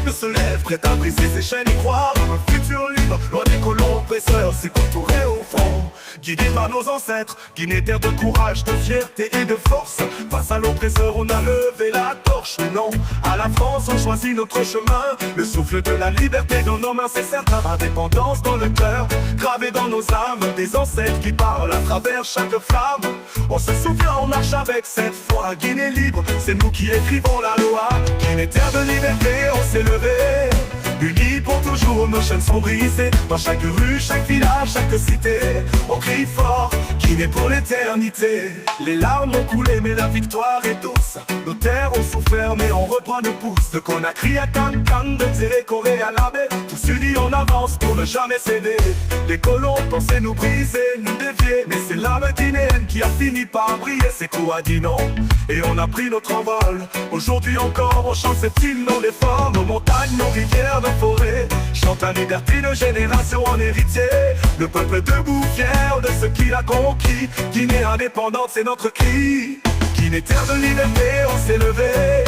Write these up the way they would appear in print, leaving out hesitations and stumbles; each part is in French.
peuple se lève, prêt à briser ses chaînes et croire à un futur libre, loin des colons oppresseurs, c'est contouré au front. Guidés par nos ancêtres, Guinée terre de courage, de fierté et de force. Face à l'oppresseur, on a levé la torche. Mais non, à la France, on choisit notre chemin. Le souffle de la liberté dans nos mains, c'est certain. Indépendance dans le cœur, gravé dans nos âmes. Des ancêtres qui parlent à travers chaque flamme. On se souvient, on marche avec cette foi. Guinée libre, c'est nous qui écrivons la loi. Guinée terre de liberté, on s'est levé. Unis pour toujours, nos chaînes sont brisées. Dans chaque rue, chaque village, chaque cité, on crie fort, Guinée pour l'éternité. Les larmes ont coulé mais la victoire est douce. Nos terres ont souffert mais on reprend le pouce. De Conakry à Cancan, de Télécorée à la baie, tous unis on avance pour ne jamais céder. Les colons pensaient nous briser, nous dévier, mais c'est l'âme guinéenne qui a fini par briller. C'est tout a dit non, et on a pris notre envol. Aujourd'hui encore on chante cette hymne, nos efforts, nos montagnes, nos rivières, nos forêts. Chante la liberté de génération en héritier. Le peuple debout, fier de ce qu'il a conquis. Guinée indépendante, c'est notre cri. Guinée terre de liberté, on s'est levé.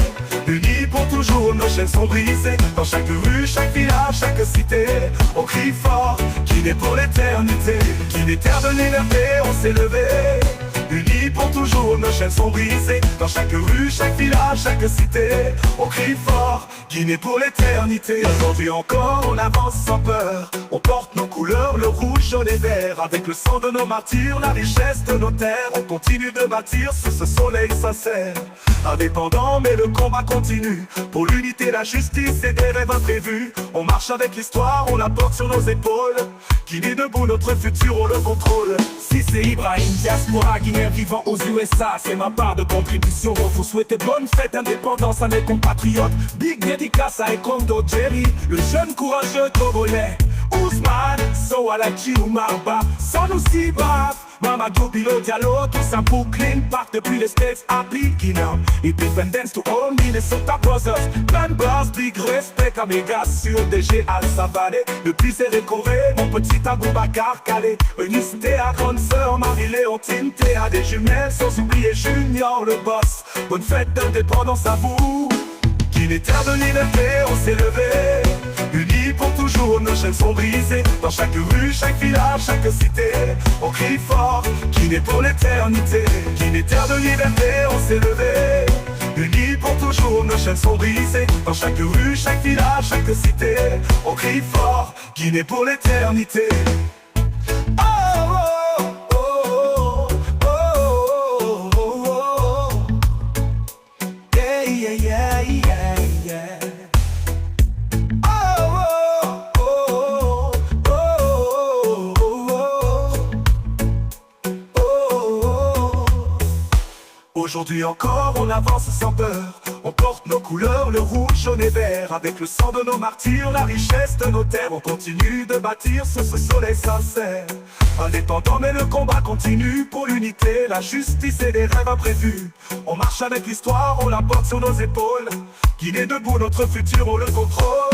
Unis pour toujours, nos chaînes sont brisées. Dans chaque rue, chaque village, chaque cité, on crie fort, Guinée pour l'éternité. Guinée terre de liberté, on s'est levé. Unis pour toujours, nos chaînes sont brisées. Dans chaque rue, chaque village, chaque cité, on crie fort, Guinée pour l'éternité. Aujourd'hui encore, on avance sans peur. On porte nos couleurs, le rouge, jaune et vert. Avec le sang de nos martyrs, la richesse de nos terres. On continue de bâtir sous ce soleil sincère. Indépendant, mais le combat continue. Pour l'unité, la justice et des rêves imprévus. On marche avec l'histoire, on la porte sur nos épaules. Guinée debout, notre futur, on le contrôle. Si c'est Ibrahim, diaspora guinéen vivant aux USA, c'est ma part de contribution. On vous souhaite bonne fête d'indépendance à mes compatriotes. Big dédicace à Ekondo Jerry, le jeune courageux togolais. Ousmane, Sowalaji ou Marba, Sanusi Baf, Mamadou Bilo Diallo, tous à Brooklyn, partent depuis les States à Beginner. Independence to all Minnesota Brothers, Members, big respect à mes gars sur DG Al-Savane. Depuis c'est décoré, mon petit Aboubacar Calais. Unicité à grande sœur Marie-Léontine, à des jumelles, sans oublier Junior le boss. Bonne fête d'indépendance à vous. Guinée terre de liberté, on s'est levé. Unis pour toujours, nos chaînes sont brisées. Dans chaque rue, chaque village, chaque cité, on crie fort, Guinée pour l'éternité. Guinée terre de liberté, on s'est levé. Unis pour toujours, nos chaînes sont brisées. Dans chaque rue, chaque village, chaque cité, on crie fort, Guinée pour l'éternité. Aujourd'hui encore, on avance sans peur. On porte nos couleurs, le rouge, jaune et vert. Avec le sang de nos martyrs, la richesse de nos terres. On continue de bâtir sous ce soleil sincère. Indépendant mais le combat continue. Pour l'unité, la justice et les rêves imprévus. On marche avec l'histoire, on la porte sur nos épaules. Guinée debout, notre futur, on le contrôle.